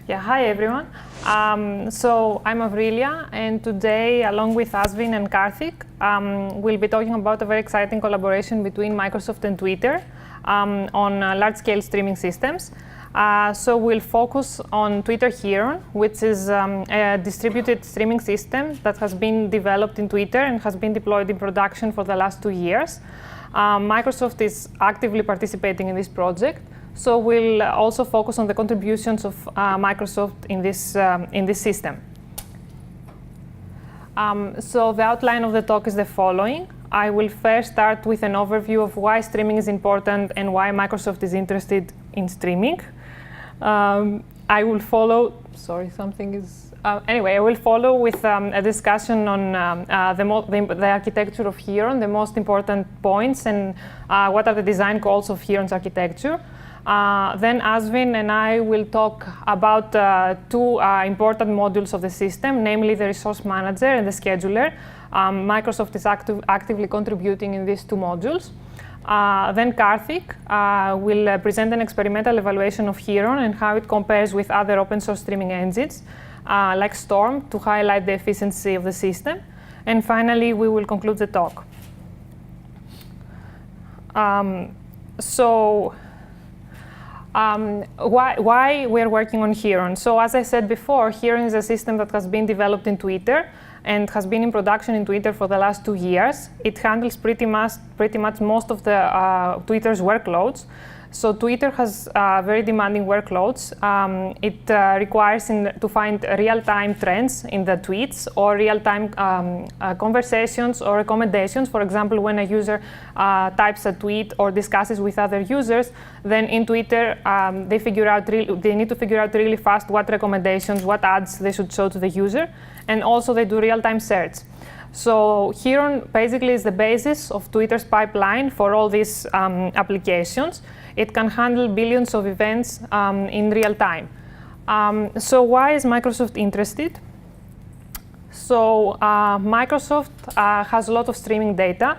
Yeah, hi everyone. So I'm Avrillia, and today, along with Ashvin and Karthik, we'll be talking about a very exciting collaboration between Microsoft and Twitter on large-scale streaming systems. So we'll focus on Twitter Heron, which is a distributed streaming system that has been developed in Twitter and has been deployed in production for the last 2 years. Microsoft is actively participating in this project, so we'll also focus on the contributions of Microsoft in this system. So the outline of the talk is the following. I will first start with an overview of why streaming is important and why Microsoft is interested in streaming. I will follow, I will follow with a discussion on the architecture of Heron, the most important points, and what are the design goals of Heron's architecture. Then Ashvin and I will talk about two important modules of the system, namely the resource manager and the scheduler. Microsoft is actively contributing in these two modules. Then Karthik will present an experimental evaluation of Heron and how it compares with other open source streaming engines, like Storm, to highlight the efficiency of the system. And finally, we will conclude the talk. Why we're working on Heron? So as I said before, Heron is a system that has been developed in Twitter and has been in production in Twitter for the last 2 years. It handles pretty much most of the Twitter's workloads. So Twitter has very demanding workloads. It requires to find real-time trends in the tweets or real-time conversations or recommendations. For example, when a user types a tweet or discusses with other users, then in Twitter they need to figure out really fast what recommendations, what ads they should show to the user, and also they do real-time search. So Heron basically is the basis of Twitter's pipeline for all these applications. It can handle billions of events in real time. So why is Microsoft interested? So Microsoft has a lot of streaming data.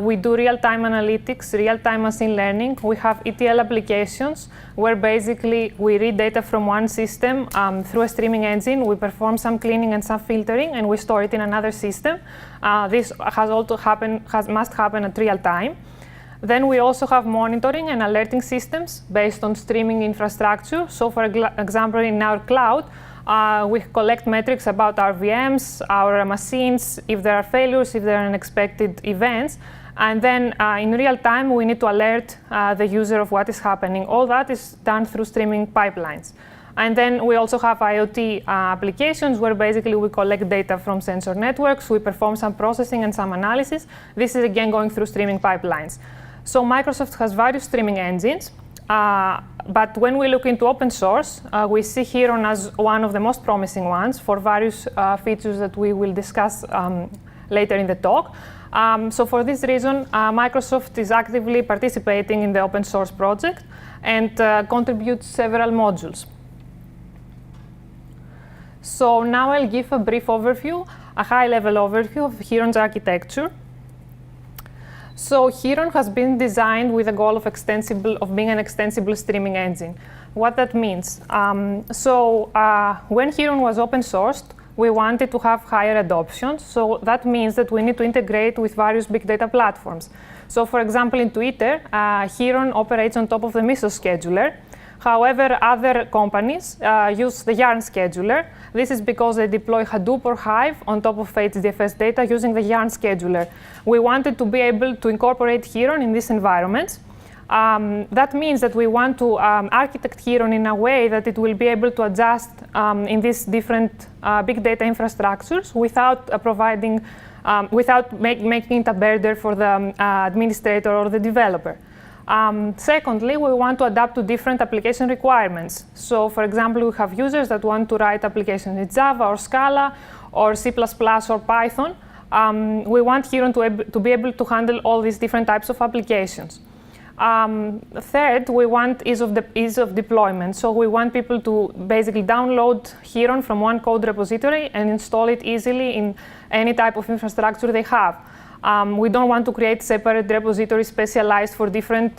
We do real-time analytics, real-time machine learning. We have ETL applications where basically we read data from one system through a streaming engine. We perform some cleaning and some filtering, and we store it in another system. This must happen at real time. Then we also have monitoring and alerting systems based on streaming infrastructure. So for example, in our cloud, we collect metrics about our VMs, our machines, if there are failures, if there are unexpected events. And then in real time, we need to alert the user of what is happening. All that is done through streaming pipelines. And then we also have IoT applications where basically we collect data from sensor networks. We perform some processing and some analysis. This is again going through streaming pipelines. So Microsoft has various streaming engines. But when we look into open source, we see Heron as one of the most promising ones for various features that we will discuss later in the talk. So for this reason, Microsoft is actively participating in the open source project and contributes several modules. So now I'll give a brief overview, a high-level overview of Heron's architecture. So Heron has been designed with the goal of being an extensible streaming engine. What that means? When Heron was open sourced, we wanted to have higher adoption. So that means that we need to integrate with various big data platforms. So for example, in Twitter, Heron operates on top of the Mesos scheduler. However, other companies use the Yarn scheduler. This is because they deploy Hadoop or Hive on top of HDFS data using the Yarn scheduler. We wanted to be able to incorporate Heron in these environments. That means that we want to architect Heron in a way that it will be able to adjust in these different big data infrastructures without making it a burden for the administrator or the developer. Secondly, we want to adapt to different application requirements. So for example, we have users that want to write applications in Java or Scala or C++ or Python. We want Heron to be able to handle all these different types of applications. Third, we want ease of deployment. So we want people to basically download Heron from one code repository and install it easily in any type of infrastructure they have. We don't want to create separate repositories specialized for different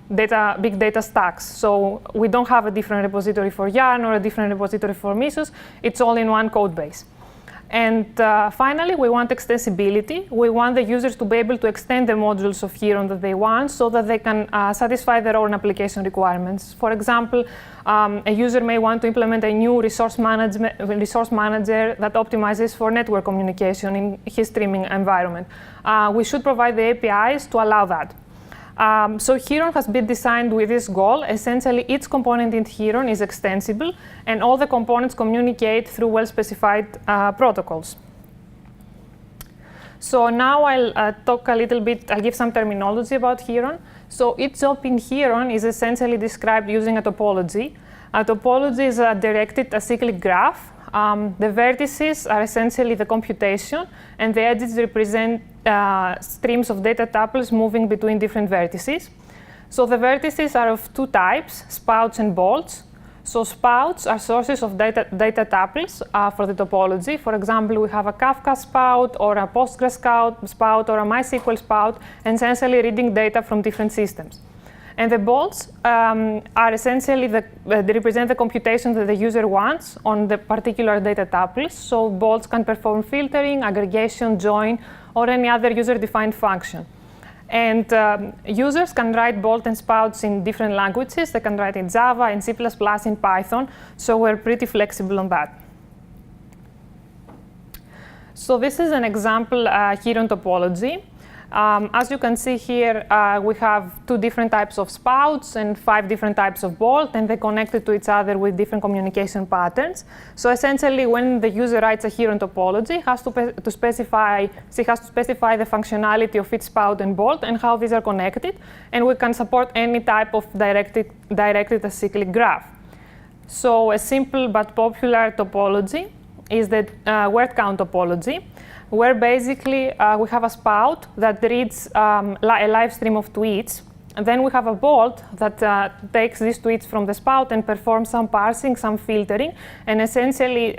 big data stacks. So we don't have a different repository for Yarn or a different repository for Mesos. It's all in one code base. And finally, we want extensibility. We want the users to be able to extend the modules of Heron that they want so that they can satisfy their own application requirements. For example, a user may want to implement a new resource manager that optimizes for network communication in his streaming environment. We should provide the APIs to allow that. So Heron has been designed with this goal. Essentially, each component in Heron is extensible, and all the components communicate through well-specified protocols. So now I'll talk a little bit, I'll give some terminology about Heron. So each job in Heron is essentially described using a topology. A topology is a directed acyclic graph. The vertices are essentially the computation, and the edges represent streams of data tuples moving between different vertices. So the vertices are of two types, spouts and bolts. So spouts are sources of data tuples for the topology. For example, we have a Kafka spout or a Postgres spout or a MySQL spout, and essentially reading data from different systems. And the bolts are essentially they represent the computation that the user wants on the particular data tuples. So bolts can perform filtering, aggregation, join, or any other user-defined function. And users can write bolt and spouts in different languages. They can write in Java, in C++, in Python. So we're pretty flexible on that. So this is an example Heron topology. As you can see here, we have 2 different types of spouts and 5 different types of bolt, and they're connected to each other with different communication patterns. So essentially, when the user writes a Heron topology, he has to specify the functionality of each spout and bolt and how these are connected, and we can support any type of directed acyclic graph. So a simple but popular topology is the word count topology, where basically we have a spout that reads a live stream of tweets. And then we have a bolt that takes these tweets from the spout and performs some parsing, some filtering, and essentially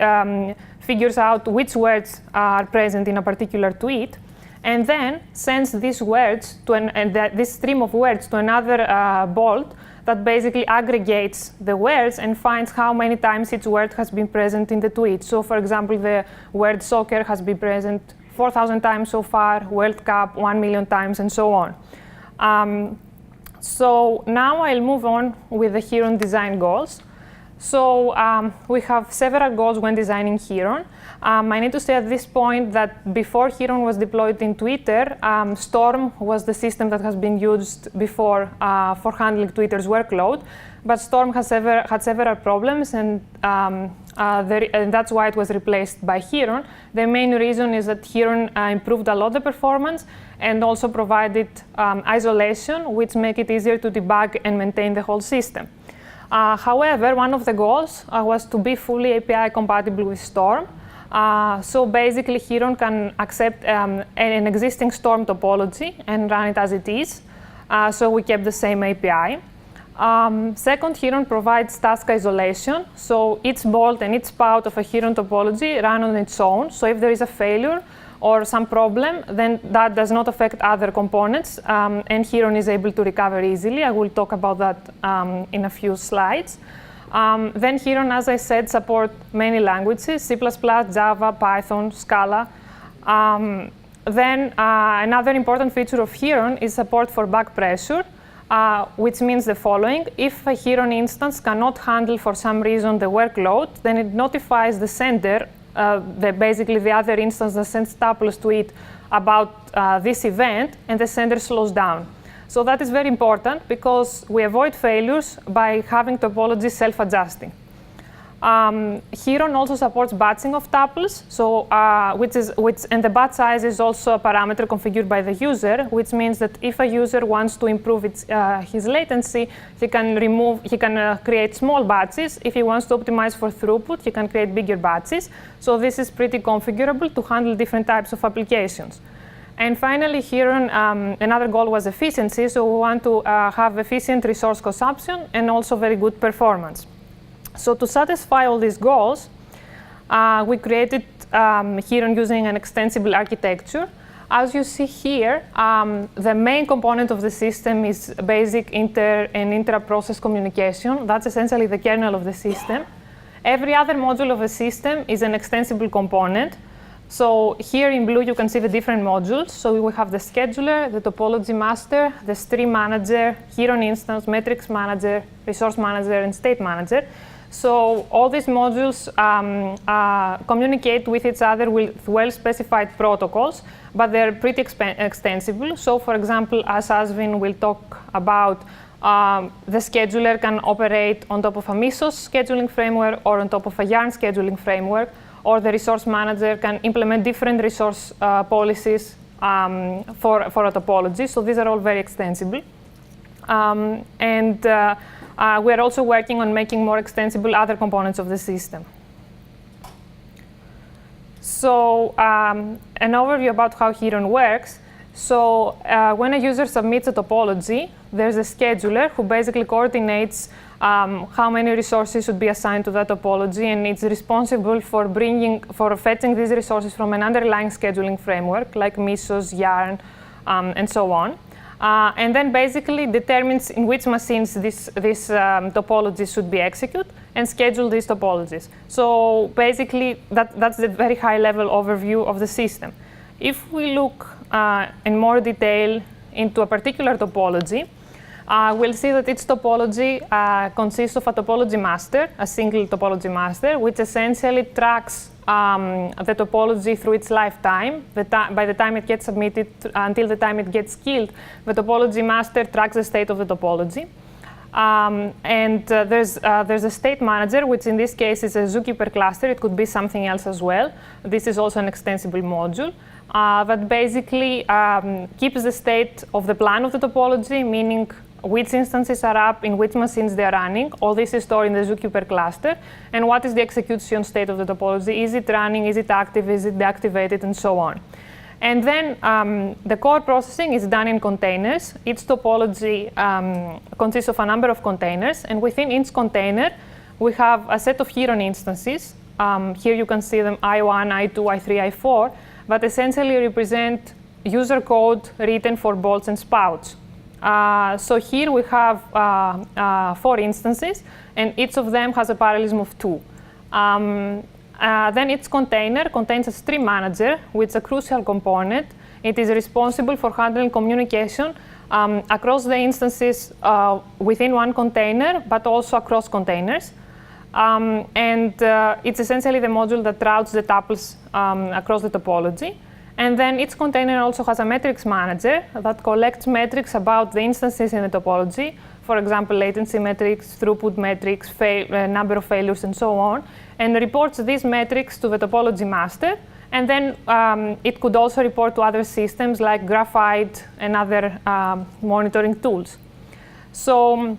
figures out which words are present in a particular tweet, and then sends these words to this stream of words to another bolt that basically aggregates the words and finds how many times each word has been present in the tweet. So for example, the word soccer has been present 4,000 times so far, World Cup 1 million times, and so on. So now I'll move on with the Heron design goals. So we have several goals when designing Heron. I need to say at this point that before Heron was deployed in Twitter, Storm was the system that has been used before for handling Twitter's workload. But Storm has had several problems, and that's why it was replaced by Heron. The main reason is that Heron improved a lot the performance and also provided isolation, which make it easier to debug and maintain the whole system. However, one of the goals was to be fully API compatible with Storm. So basically, Heron can accept an existing Storm topology and run it as it is. So we kept the same API. Second, Heron provides task isolation. So each bolt and each spout of a Heron topology run on its own. So if there is a failure or some problem, then that does not affect other components, and Heron is able to recover easily. I will talk about that in a few slides. Then Heron, as I said, support many languages, C++, Java, Python, Scala. Then another important feature of Heron is support for back pressure, which means the following. If a Heron instance cannot handle for some reason the workload, then it notifies the sender, basically the other instance that sends tuples to it about this event, and the sender slows down. So that is very important because we avoid failures by having topology self-adjusting. Heron also supports batching of tuples, so and the batch size is also a parameter configured by the user, which means that if a user wants to improve his latency, he can create small batches. If he wants to optimize for throughput, he can create bigger batches. So this is pretty configurable to handle different types of applications. And finally, Heron, another goal was efficiency. So we want to have efficient resource consumption and also very good performance. So to satisfy all these goals, we created Heron using an extensible architecture. As you see here, the main component of the system is basic inter and intra-process communication. That's essentially the kernel of the system. Every other module of the system is an extensible component. So here in blue, you can see the different modules. So we have the scheduler, the topology master, the stream manager, Heron Instance, metrics manager, resource manager, and state manager. So all these modules communicate with each other with well-specified protocols, but they're pretty extensible. So for example, as Ashvin will talk about, the scheduler can operate on top of a Mesos scheduling framework or on top of a Yarn scheduling framework, or the resource manager can implement different resource policies for a topology. So these are all very extensible. We're also working on making more extensible other components of the system. So an overview about how Heron works. So when a user submits a topology, there's a scheduler who basically coordinates how many resources should be assigned to that topology, and it's responsible for fetching these resources from an underlying scheduling framework like Mesos, Yarn, and so on. And then basically determines in which machines this topology should be executed and schedule these topologies. So basically, that's the very high-level overview of the system. If we look in more detail into a particular topology, we'll see that each topology consists of a topology master, a single topology master, which essentially tracks the topology through its lifetime. By the time it gets submitted until the time it gets killed, the topology master tracks the state of the topology. There's a state manager, which in this case is a zookeeper cluster. It could be something else as well. This is also an extensible module that basically keeps the state of the plan of the topology, meaning which instances are up, in which machines they are running. All this is stored in the zookeeper cluster. And what is the execution state of the topology? Is it running? Is it active? Is it deactivated? And so on. And then the core processing is done in containers. Each topology consists of a number of containers. And within each container, we have a set of Heron instances. Here you can see them I1, I2, I3, I4, that essentially represent user code written for bolts and spouts. So here we have 4 instances, and each of them has a parallelism of 2. Then each container contains a stream manager, which is a crucial component. It is responsible for handling communication across the instances within one container, but also across containers. It's essentially the module that routes the tuples across the topology. And then each container also has a metrics manager that collects metrics about the instances in the topology, for example, latency metrics, throughput metrics, number of failures, and so on, and reports these metrics to the topology master. And then it could also report to other systems like Graphite and other monitoring tools. So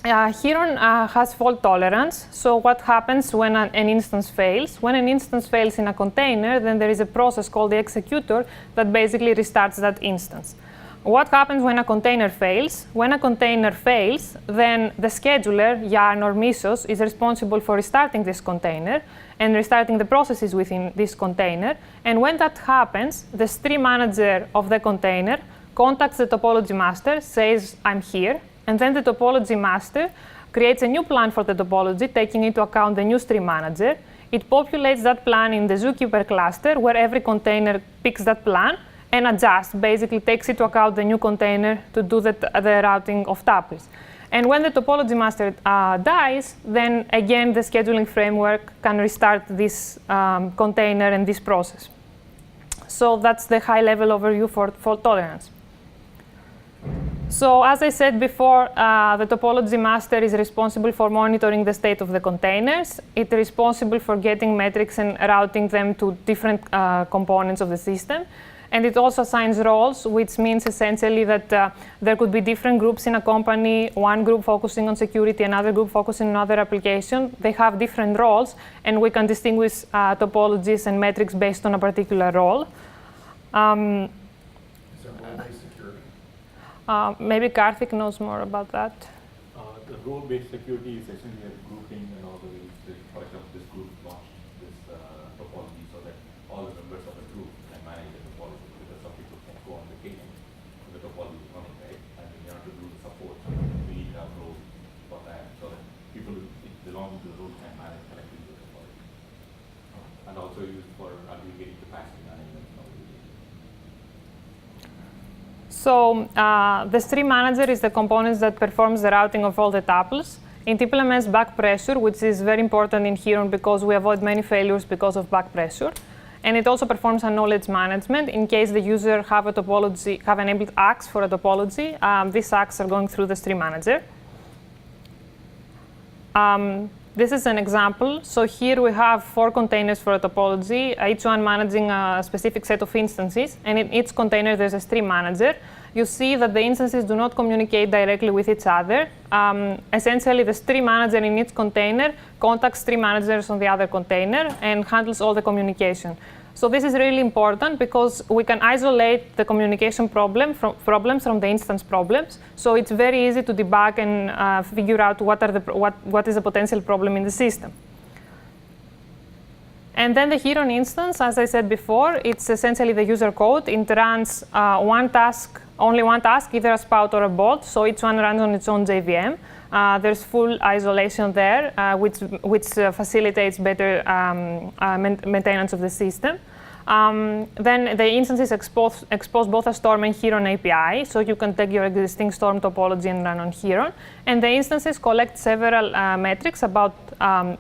Heron has fault tolerance. So what happens when an instance fails? When an instance fails in a container, then there is a process called the executor that basically restarts that instance. What happens when a container fails? When a container fails, then the scheduler, Yarn or Mesos, is responsible for restarting this container and restarting the processes within this container. And when that happens, the stream manager of the container contacts the topology master, says, I'm here. And then the topology master creates a new plan for the topology, taking into account the new stream manager. It populates that plan in the zookeeper cluster, where every container picks that plan and adjusts, basically takes into account the new container to do the routing of tuples. And when the topology master dies, then again the scheduling framework can restart this container and this process. So that's the high-level overview for fault tolerance. So as I said before, the topology master is responsible for monitoring the state of the containers. It's responsible for getting metrics and routing them to different components of the system. And it also assigns roles, which means essentially that there could be different groups in a company, one group focusing on security, another group focusing on another application. They have different roles, and we can distinguish topologies and metrics based on a particular role. Maybe Karthik knows more about that. The role-based security is essentially a grouping and all the ways. For example, this group launched this topology so that all the members of the group can manage the topology with a subject to also used for aggregating capacity management. So the stream manager is the component that performs the routing of all the tuples. It implements back pressure, which is very important in Heron because we avoid many failures because of back pressure. And it also performs a knowledge management in case the user have enabled acts for a topology. These acts are going through the stream manager. This is an example. So here we have 4 containers for a topology, each one managing a specific set of instances. And in each container, there's a stream manager. You see that the instances do not communicate directly with each other. Essentially, the stream manager in each container contacts stream managers on the other container and handles all the communication. So this is really important because we can isolate the communication problems from the instance problems. So it's very easy to debug and figure out what is a potential problem in the system. And then the Heron instance, as I said before, it's essentially the user code. It runs only one task, either a spout or a bolt. So each one runs on its own JVM. There's full isolation there, which facilitates better maintenance of the system. Then the instances expose both a Storm and Heron API, so you can take your existing Storm topology and run on Heron. And the instances collect several metrics about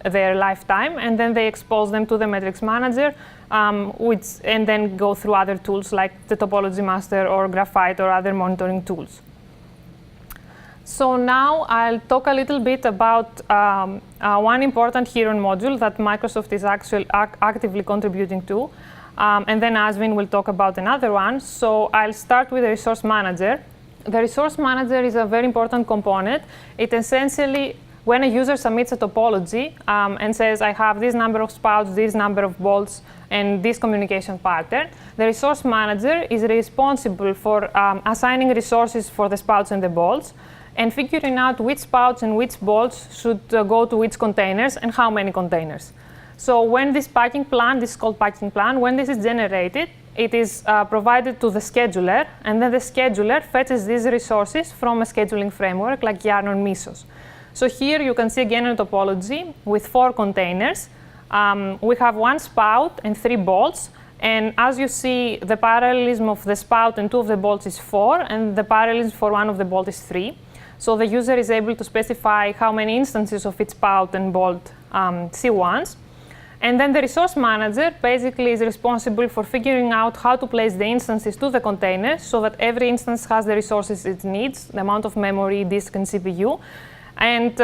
their lifetime, and then they expose them to the metrics manager, and then go through other tools like the Topology Master or Graphite or other monitoring tools. So now I'll talk a little bit about one important Heron module that Microsoft is actually actively contributing to. And then Ashvin will talk about another one. So I'll start with the resource manager. The resource manager is a very important component. It essentially, when a user submits a topology and says, I have this number of spouts, this number of bolts, and this communication pattern, the resource manager is responsible for assigning resources for the spouts and the bolts, and figuring out which spouts and which bolts should go to which containers and how many containers. So when this packing plan, this is called packing plan, when this is generated, it is provided to the scheduler, and then the scheduler fetches these resources from a scheduling framework like Yarn or Mesos. So here you can see again a topology with 4 containers. We have 1 spout and 3 bolts. And as you see, the parallelism of the spout and 2 of the bolts is 4, and the parallelism for 1 of the bolt is 3. So the user is able to specify how many instances of each spout and bolt she wants. And then the resource manager basically is responsible for figuring out how to place the instances to the containers so that every instance has the resources it needs, the amount of memory, disk, and CPU, and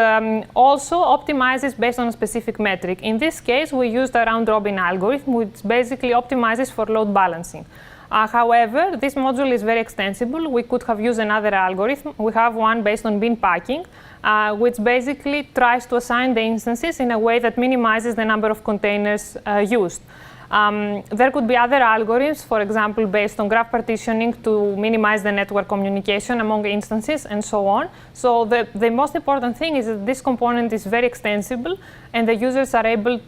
also optimizes based on a specific metric. In this case, we used a round-robin algorithm, which basically optimizes for load balancing. However, this module is very extensible. We could have used another algorithm. We have one based on bin packing, which basically tries to assign the instances in a way that minimizes the number of containers used. There could be other algorithms, for example, based on graph partitioning to minimize the network communication among instances and so on. So the most important thing is that this component is very extensible, and the users are able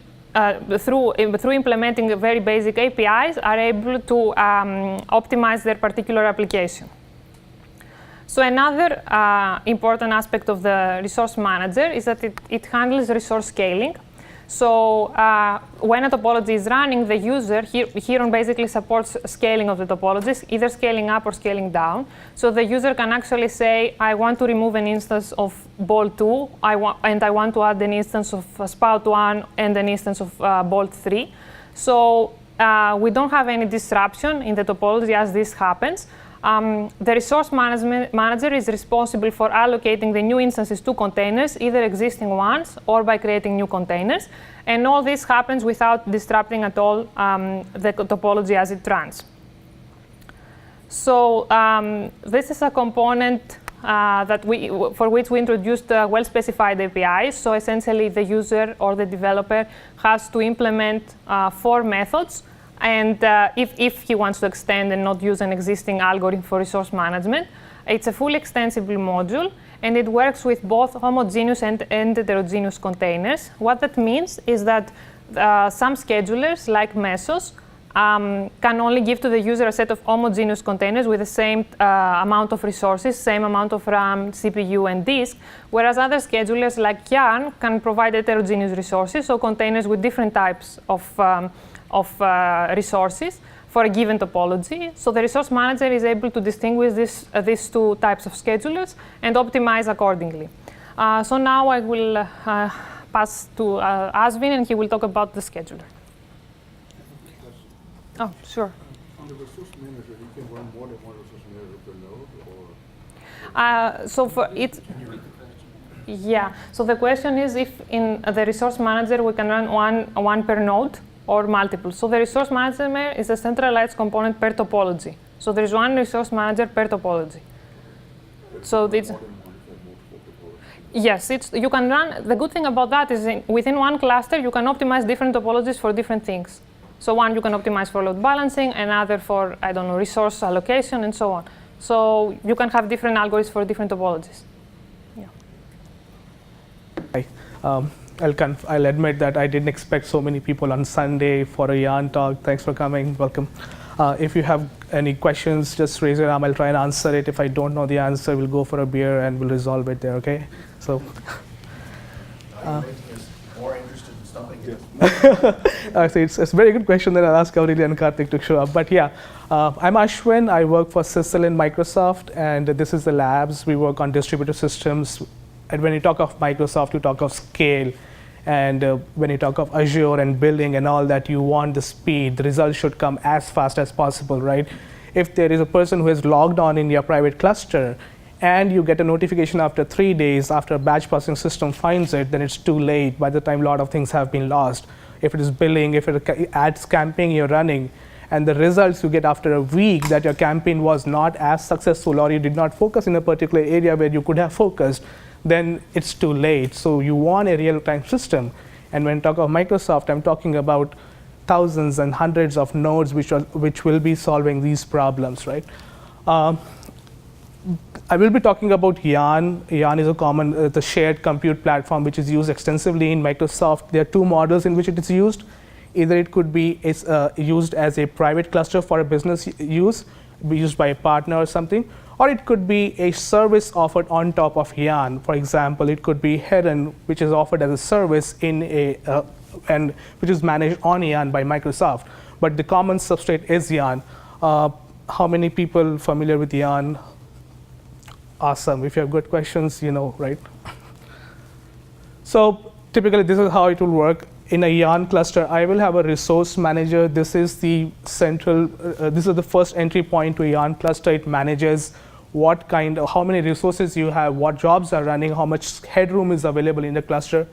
through implementing very basic APIs, are able to optimize their particular application. So another important aspect of the resource manager is that it handles resource scaling. So when a topology is running, the user, Heron basically supports scaling of the topologies, either scaling up or scaling down. So the user can actually say, I want to remove an instance of bolt 2, and I want to add an instance of spout 1 and an instance of bolt 3. So we don't have any disruption in the topology as this happens. The resource manager is responsible for allocating the new instances to containers, either existing ones or by creating new containers. And all this happens without disrupting at all the topology as it runs. So this is a component for which we introduced well-specified APIs. So essentially, the user or the developer has to implement 4 methods. And if he wants to extend and not use an existing algorithm for resource management, it's a fully extensible module, and it works with both homogeneous and heterogeneous containers. What that means is that some schedulers, like Mesos, can only give to the user a set of homogeneous containers with the same amount of resources, same amount of RAM, CPU, and disk, whereas other schedulers, like Yarn, can provide heterogeneous resources, so containers with different types of of resources for a given topology. So the resource manager is able to distinguish these two types of schedulers and optimize accordingly. So now I will pass to Ashvin, and he will talk about the scheduler. Oh, sure. On the resource manager, you can run more than one resource manager per node, or? So for it, yeah. So the question is if in the resource manager we can run one per node or multiple. So the resource manager is a centralized component per topology. So there is one resource manager per topology. So it's yes, you can run. The good thing about that is within one cluster you can optimize different topologies for different things. So one you can optimize for load balancing, another for, I don't know, resource allocation, and so on. So you can have different algorithms for different topologies. Yeah. Hi. I'll admit that I didn't expect so many people on Sunday for a yarn talk. Thanks for coming. Welcome. If you have any questions, just raise your arm. I'll try and answer it. If I don't know the answer, we'll go for a beer and we'll resolve it there. Okay? So. More interested in stumping it. So it's a very good question that I'll ask Avrillia and Karthik to show up. But yeah, I'm Ashwin. I work for CISL in Microsoft, and this is the labs. We work on distributed systems. And when you talk of Microsoft, you talk of scale. And when you talk of Azure and building and all that, you want the speed. The results should come as fast as possible, right? If there is a person who is logged on in your private cluster, and you get a notification after 3 days after a batch processing system finds it, then it's too late by the time a lot of things have been lost. If it is billing, if it adds campaign you're running, and the results you get after a week that your campaign was not as successful or you did not focus in a particular area where you could have focused, then it's too late. So you want a real-time system. And when I talk of Microsoft, I'm talking about thousands and hundreds of nodes which will be solving these problems, right? I will be talking about Yarn. Yarn is a common, the shared compute platform which is used extensively in Microsoft. There are two models in which it is used. Either it could be used as a private cluster for a business use, be used by a partner or something, or it could be a service offered on top of Yarn. For example, it could be Heron, which is offered as a service in and which is managed on Yarn by Microsoft. But the common substrate is Yarn. How many people familiar with Yarn? Awesome. If you have good questions, you know, right? So typically, this is how it will work. In a Yarn cluster, I will have a resource manager. This is the central, this is the first entry point to a Yarn cluster. It manages how many resources you have, what jobs are running, how much headroom is available in the cluster.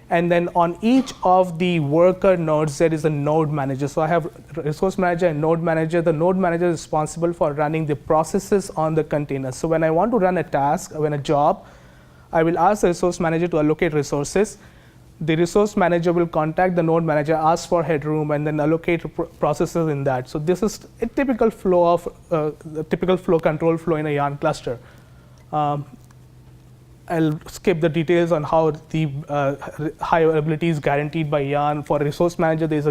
And then on each of the worker nodes, there is a node manager. So I have resource manager and node manager. The node manager is responsible for running the processes on the container. So when I want to run a task, when a job, I will ask the resource manager to allocate resources. The resource manager will contact the node manager, ask for headroom, and then allocate processes in that. So this is a typical flow of control flow in a Yarn cluster. I'll skip the details on how the high availability is guaranteed by Yarn. For a resource manager, there's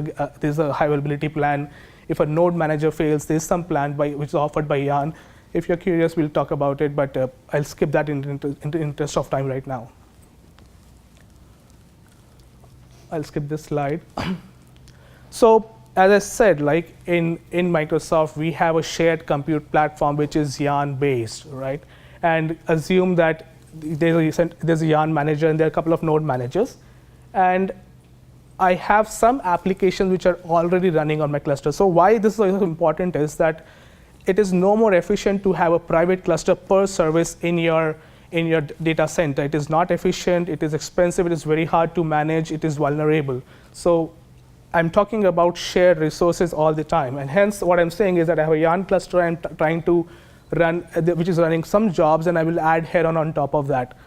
a high availability plan. If a node manager fails, there's some plan which is offered by Yarn. If you're curious, we'll talk about it, but I'll skip that in the interest of time right now. I'll skip this slide. So as I said, like in Microsoft, we have a shared compute platform which is Yarn based, right? And assume that there's a Yarn manager and there are a couple of node managers. And I have some applications which are already running on my cluster. So why this is important is that it is no more efficient to have a private cluster per service in your data center. It is not efficient, it is expensive, it is very hard to manage, it is vulnerable. So I'm talking about shared resources all the time. And hence what I'm saying is that I have a Yarn cluster I'm trying to run, which is running some jobs, and I will add Heron on top of that.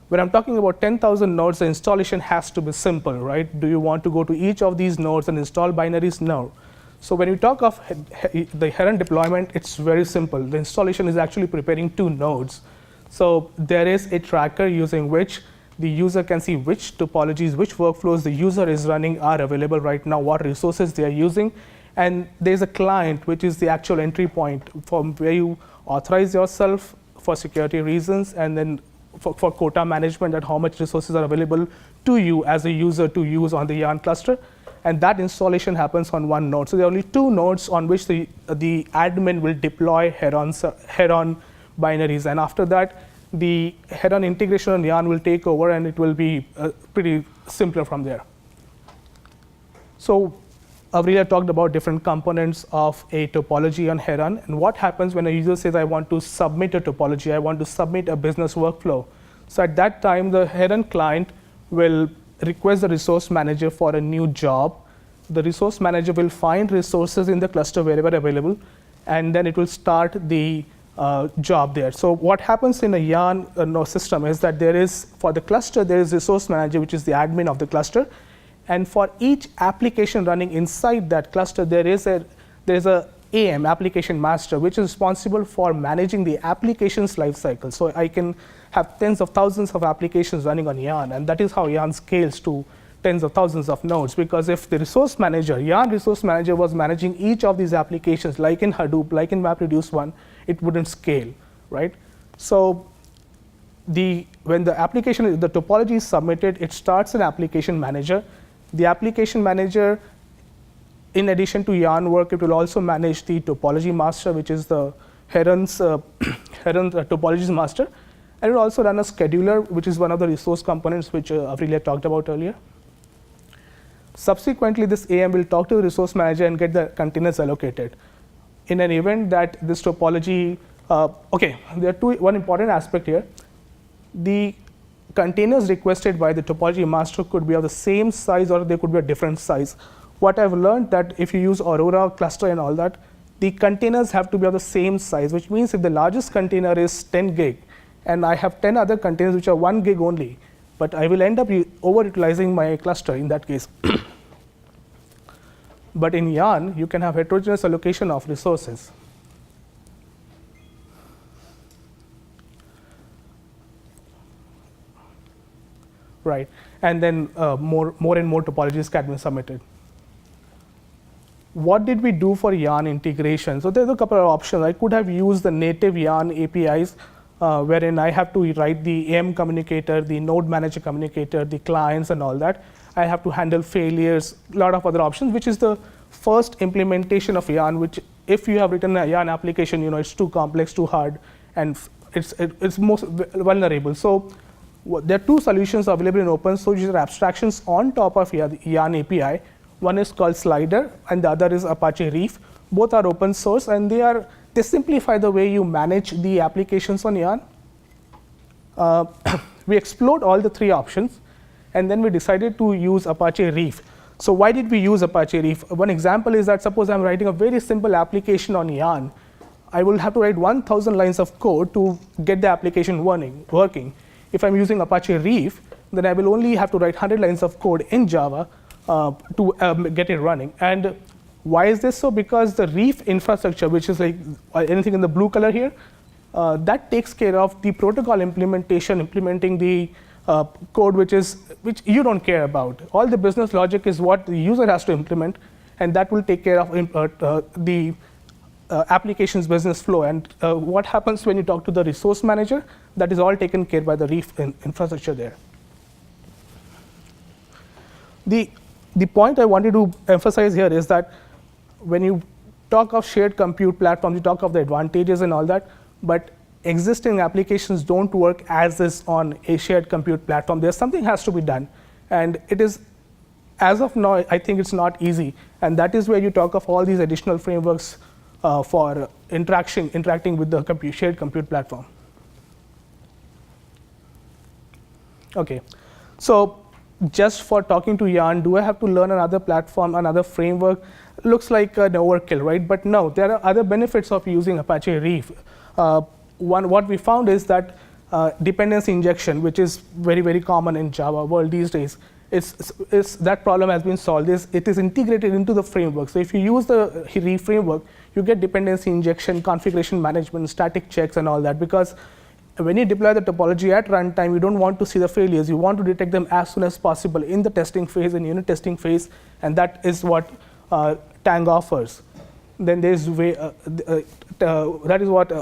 When I'm talking about 10,000 nodes, the installation has to be simple, right? Do you want to go to each of these nodes and install binaries? No. So when you talk of the Heron deployment, it's very simple. The installation is actually preparing 2 nodes. So there is a tracker using which the user can see which topologies, which workflows the user is running are available right now, what resources they are using. And there's a client, which is the actual entry point from where you authorize yourself for security reasons, and then for quota management, that how much resources are available to you as a user to use on the Yarn cluster. and that installation happens on one node. So there are only 2 nodes on which the admin will deploy Heron binaries, and after that, the Heron integration on Yarn will take over, and it will be pretty simpler from there. So Avrillia talked about different components of a topology on Heron, and what happens when a user says, I want to submit a topology, I want to submit a business workflow. So at that time, the Heron client will request the resource manager for a new job. The resource manager will find resources in the cluster wherever available, and then it will start the job there. So what happens in a Yarn system is that there is, for the cluster, there is resource manager, which is the admin of the cluster. And for each application running inside that cluster, there is a AM, Application Master, which is responsible for managing the application's lifecycle. So I can have tens of thousands of applications running on Yarn, and that is how Yarn scales to tens of thousands of nodes. Because if the resource manager, Yarn resource manager, was managing each of these applications, like in Hadoop, like in MapReduce 1, it wouldn't scale, right? So when the application, the topology is submitted, it starts an application manager. The application manager, in addition to Yarn work, it will also manage the Topology Master, which is the Heron Topology Master. And it will also run a scheduler, which is one of the resource components which Avrillia talked about earlier. Subsequently, this AM will talk to the resource manager and get the containers allocated. In an event that this topology, there are one important aspect here. The containers requested by the Topology Master could be of the same size, or they could be a different size. What I've learned that if you use Aurora cluster and all that, the containers have to be of the same size, which means if the largest container is 10 gig, and I have 10 other containers which are 1 gig only, but I will end up overutilizing my cluster in that case. But in Yarn, you can have heterogeneous allocation of resources. Right, and then more and more topologies can be submitted. What did we do for Yarn integration? So there's a couple of options. I could have used the native Yarn APIs, wherein I have to write the AM communicator, the node manager communicator, the clients and all that. I have to handle failures, a lot of other options, which is the first implementation of Yarn, which if you have written a Yarn application, it's too complex, too hard, and it's most vulnerable. So there are 2 solutions available in open source, which are abstractions on top of Yarn API. One is called Slider, and the other is Apache REEF. Both are open source, and they simplify the way you manage the applications on Yarn. We explored all the 3 options, and then we decided to use Apache REEF. So why did we use Apache REEF? One example is that suppose I'm writing a very simple application on Yarn. I will have to write 1,000 lines of code to get the application working. If I'm using Apache REEF, then I will only have to write 100 lines of code in Java to get it running. And why is this so? Because the REEF infrastructure, which is like anything in the blue color here, that takes care of the protocol implementing the code which you don't care about. All the business logic is what the user has to implement, and that will take care of the application's business flow. And what happens when you talk to the resource manager, that is all taken care by the REEF infrastructure there. The point I wanted to emphasize here is that when you talk of shared compute platforms, you talk of the advantages and all that, but existing applications don't work as is on a shared compute platform. There's something has to be done, and it is, as of now, I think it's not easy, and that is where you talk of all these additional frameworks for interacting with the shared compute platform. Okay, so just for talking to Yarn, do I have to learn another platform, another framework? Looks like an overkill, right? But no, there are other benefits of using Apache REEF. What we found is that dependency injection, which is very, very common in Java world these days, that problem has been solved. It is integrated into the framework. So if you use the REEF framework, you get dependency injection, configuration management, static checks, and all that. Because when you deploy the topology at runtime, you don't want to see the failures. You want to detect them as soon as possible in the testing phase and unit testing phase, and that is what Tang offers. Then there's that is what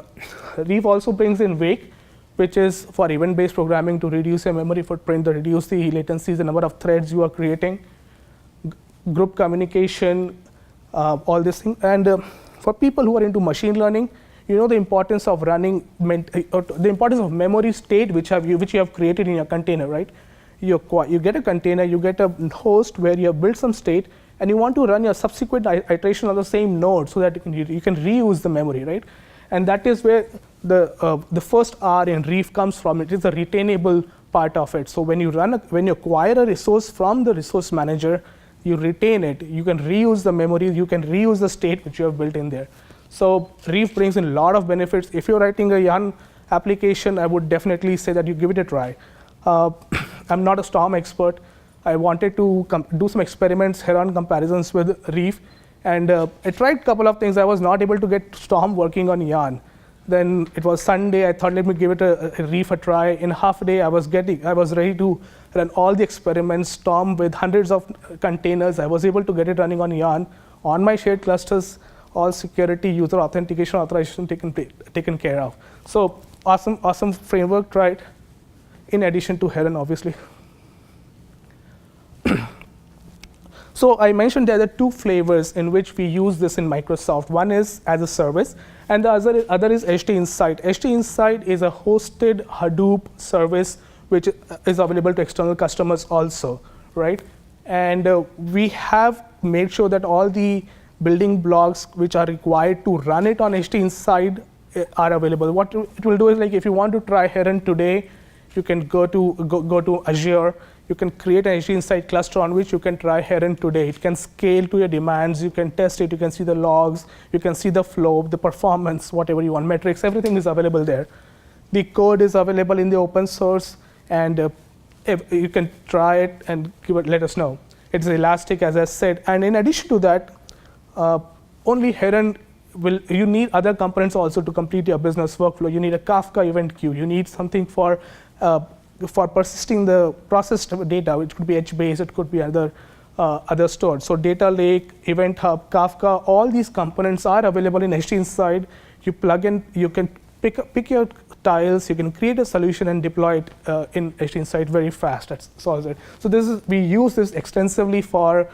REEF also brings in Wake, which is for event-based programming to reduce your memory footprint, to reduce the latencies, the number of threads you are creating. group communication, all this thing. And for people who are into machine learning, you know the importance of running, the importance of memory state which you have created in your container, right? You get a container, you get a host where you have built some state, and you want to run your subsequent iteration of the same node so that you can reuse the memory, right? And that is where the first R in REEF comes from. It is the retainable part of it. So when you acquire a resource from the resource manager, you retain it. You can reuse the memory. You can reuse the state which you have built in there. So REEF brings in a lot of benefits. If you're writing a Yarn application, I would definitely say that you give it a try. I'm not a Storm expert. I wanted to do some experiments, Heron comparisons with REEF, and I tried a couple of things. I was not able to get Storm working on Yarn. Then it was Sunday. I thought, let me give it a REEF a try. In half a day, I was ready to run all the experiments, Storm with hundreds of containers. I was able to get it running on Yarn on my shared clusters, all security, user authentication, authorization taken care of. So awesome framework, right? In addition to Heron, obviously. So I mentioned there are two flavors in which we use this in Microsoft. One is as a service, and the other is HDinsight. HDinsight is a hosted Hadoop service which is available to external customers also, right? And we have made sure that all the building blocks which are required to run it on HDinsight are available. What it will do is, like, if you want to try Heron today, you can go to Azure. You can create an HDinsight cluster on which you can try Heron today. It can scale to your demands. You can test it. You can see the logs. You can see the flow, the performance, whatever you want, metrics. Everything is available there. The code is available in the open source, and if you can try it and let us know. It's elastic, as I said. And in addition to that, only Heron you need other components also to complete your business workflow. You need a Kafka event queue. You need something for persisting the processed data, which could be HBase, it could be other stores. So data lake, event hub, Kafka, all these components are available in HDinsight. You plug in, you can pick your tiles, you can create a solution and deploy it in HDinsight very fast. That solves it. So we use this extensively for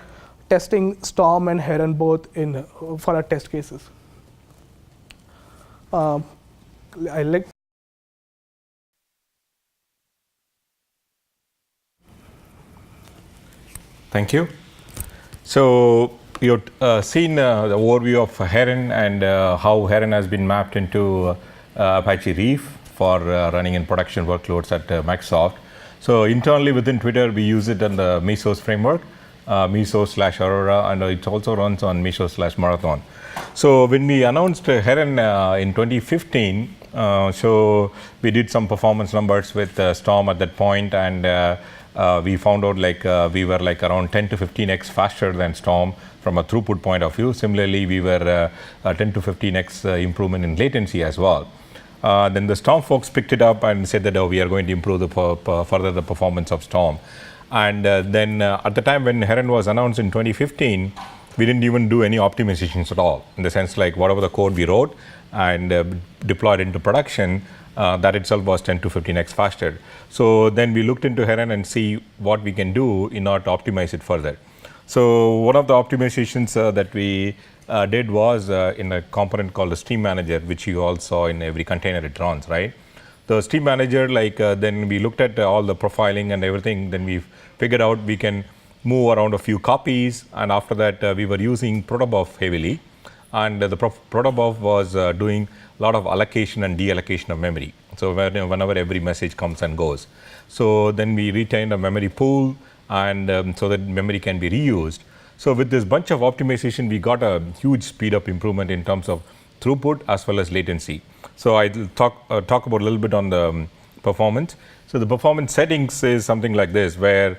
testing Storm and Heron both for our test cases. Thank you. So you've seen the overview of Heron and how Heron has been mapped into Apache REEF for running in production workloads at Microsoft. So internally within Twitter, we use it in the Mesos framework, Mesos/Aurora, and it also runs on Mesos/Marathon. So when we announced Heron in 2015, so we did some performance numbers with Storm at that point, and we found out we were around 10 to 15x faster than Storm from a throughput point of view. Similarly, we were 10 to 15x improvement in latency as well. Then the Storm folks picked it up and said that we are going to improve further the performance of Storm. And then at the time when Heron was announced in 2015, we didn't even do any optimizations at all, in the sense whatever the code we wrote and deployed into production, that itself was 10 to 15x faster. So then we looked into Heron and see what we can do in order to optimize it further. So one of the optimizations that we did was in a component called the Stream Manager, which you all saw in every container it runs, right? The Stream Manager, then we looked at all the profiling and everything, then we figured out we can move around a few copies, and after that we were using protobuf heavily, and the protobuf was doing a lot of allocation and deallocation of memory. So whenever every message comes and goes. So then we retained a memory pool, and so that memory can be reused. So with this bunch of optimization, we got a huge speed up improvement in terms of throughput as well as latency. So I'll talk about a little bit on the performance. So the performance settings is something like this, where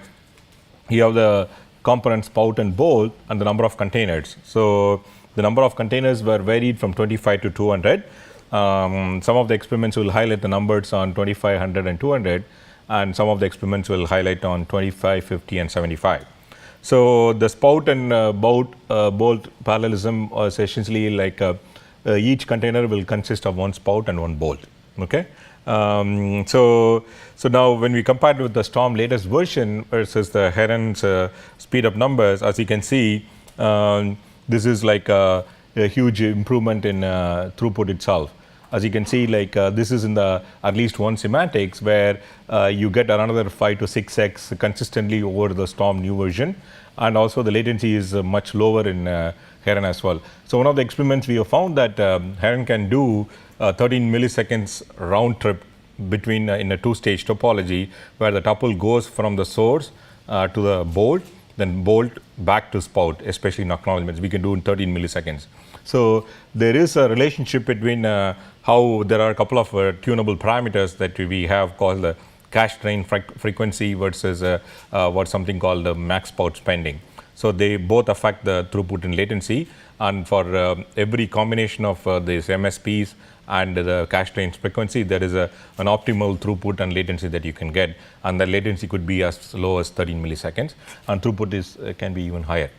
you have the component spout and bolt and the number of containers. So the number of containers were varied from 25 to 200. Some of the experiments will highlight the numbers on 25, 100, and 200, and some of the experiments will highlight on 25, 50, and 75. So the spout and bolt parallelism is essentially each container will consist of one spout and one bolt. Okay, So now when we compare it with the Storm latest version versus the Heron's speed up numbers, as you can see, this is like a huge improvement in throughput itself. As you can see, like this is in the at least one semantics where you get another 5 to 6x consistently over the Storm new version, and also the latency is much lower in Heron as well. So one of the experiments we have found that Heron can do 13 milliseconds round trip between in a two-stage topology where the tuple goes from the source to the bolt, then bolt back to spout, especially in acknowledgements. We can do in 13 milliseconds. So there is a relationship between how there are a couple of tunable parameters that we have called the cache drain frequency versus what's something called the max spout spending. So they both affect the throughput and latency, and for every combination of these MSPs and the cache drain frequency, there is an optimal throughput and latency that you can get, and the latency could be as low as 13 milliseconds, and throughput can be even higher.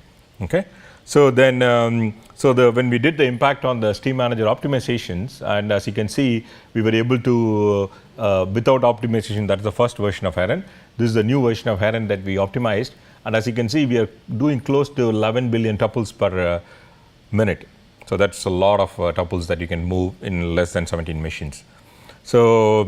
Okay. So then, when we did the impact on the Steam Manager optimizations, and as you can see, we were able to, without optimization, that's the first version of Heron. This is the new version of Heron that we optimized, and as you can see, we are doing close to 11 billion tuples per minute. So that's a lot of tuples that you can move in less than 17 machines. So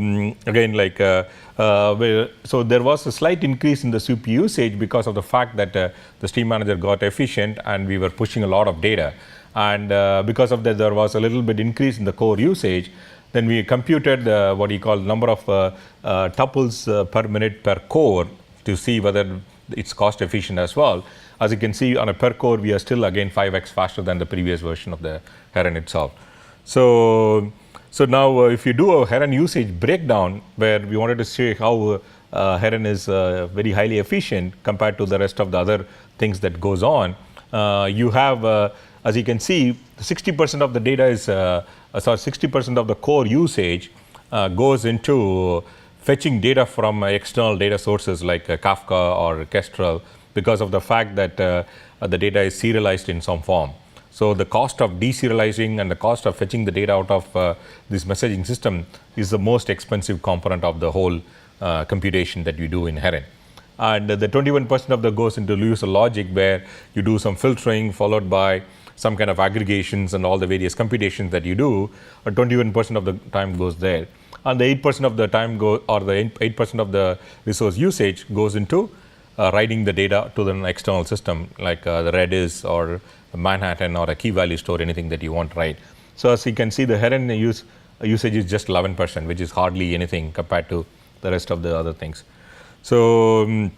again, like so there was a slight increase in the CPU usage because of the fact that the Steam Manager got efficient and we were pushing a lot of data, and because of that there was a little bit increase in the core usage. Then we computed what you call number of tuples per minute per core to see whether it's cost efficient as well. As you can see, on a per core, we are still again 5x faster than the previous version of the Heron itself. So now if you do a Heron usage breakdown where we wanted to see how Heron is very highly efficient compared to the rest of the other things that goes on, you have, as you can see, 60% of the data is, 60% of the core usage goes into fetching data from external data sources like Kafka or Kestrel, because of the fact that the data is serialized in some form. So the cost of deserializing and the cost of fetching the data out of this messaging system is the most expensive component of the whole computation that you do in Heron. And the 21% of that goes into user logic, where you do some filtering followed by some kind of aggregations and all the various computations that you do. 21% of the time goes there. And the 8% of the time the 8% of the resource usage goes into writing the data to the external system, like the Redis or Manhattan or a key value store, anything that you want to write. So as you can see, the Heron usage is just 11%, which is hardly anything compared to the rest of the other things. So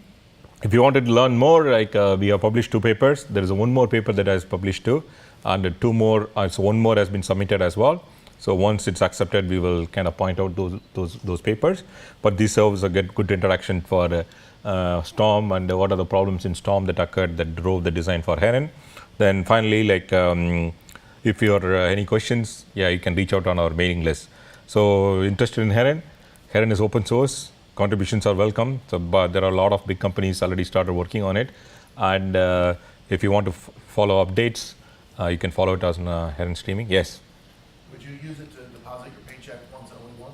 if you wanted to learn more, like we have published 2 papers. There is one more paper that is published too, and 2 more. So one more has been submitted as well. So once it's accepted, we will kind of point out those papers. But this serves a good introduction for Storm and what are the problems in Storm that occurred that drove the design for Heron. Then finally, like if you are any questions, you can reach out on our mailing list. So interested in Heron? Heron is open source. Contributions are welcome. So, but there are a lot of big companies already started working on it. And if you want to follow updates, you can follow it as on Heron Streaming. Yes. Would you use it to deposit your paycheck once and only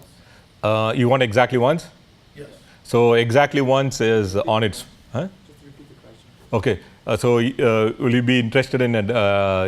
once? You want exactly once? Yes. So exactly once is on its. Huh? Just repeat the question. Okay. So will you be interested in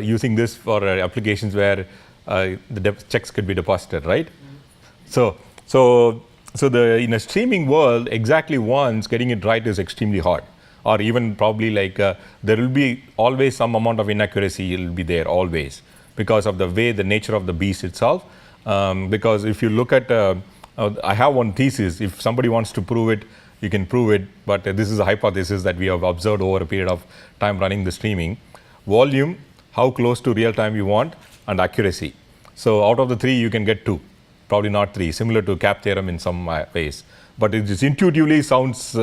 using this for applications where the checks could be deposited, right? Mm-hmm. So in a streaming world, exactly once getting it right is extremely hard, or even probably like there will be always some amount of inaccuracy. It will be there always because of the way the nature of the beast itself. Because if you look at, I have one thesis. If somebody wants to prove it, you can prove it. But this is a hypothesis that we have observed over a period of time running the streaming. Volume, how close to real time you want, and accuracy. So out of the 3, you can get 2. Probably not 3, similar to cap theorem in some ways. But it just intuitively sounds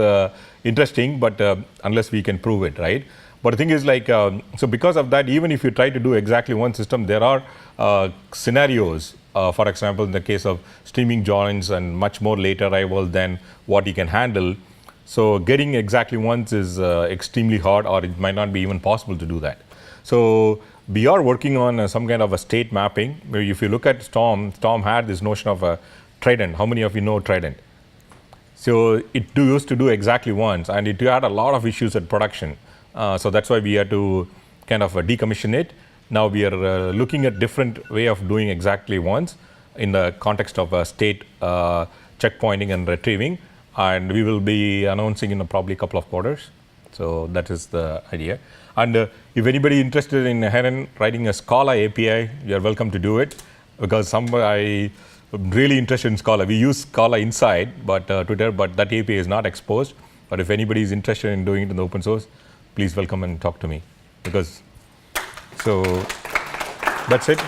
interesting, but unless we can prove it, right? But the thing is like, so because of that, even if you try to do exactly one system, there are scenarios, for example, in the case of streaming joins and much more late arrival than what you can handle. So getting exactly once is extremely hard, or it might not be even possible to do that. So we are working on some kind of a state mapping. Where if you look at Storm had this notion of a Trident. How many of you know Trident? So it used to do exactly once, and it had a lot of issues at production. So that's why we had to kind of decommission it. Now we are looking at different way of doing exactly once in the context of state checkpointing and retrieving, and we will be announcing in probably a couple of quarters. So that is the idea. And if anybody interested in Heron writing a Scala API, you're welcome to do it, because I'm really interested in Scala. We use Scala inside Twitter, but that API is not exposed. But if anybody is interested in doing it in the open source, please welcome and talk to me. So that's it.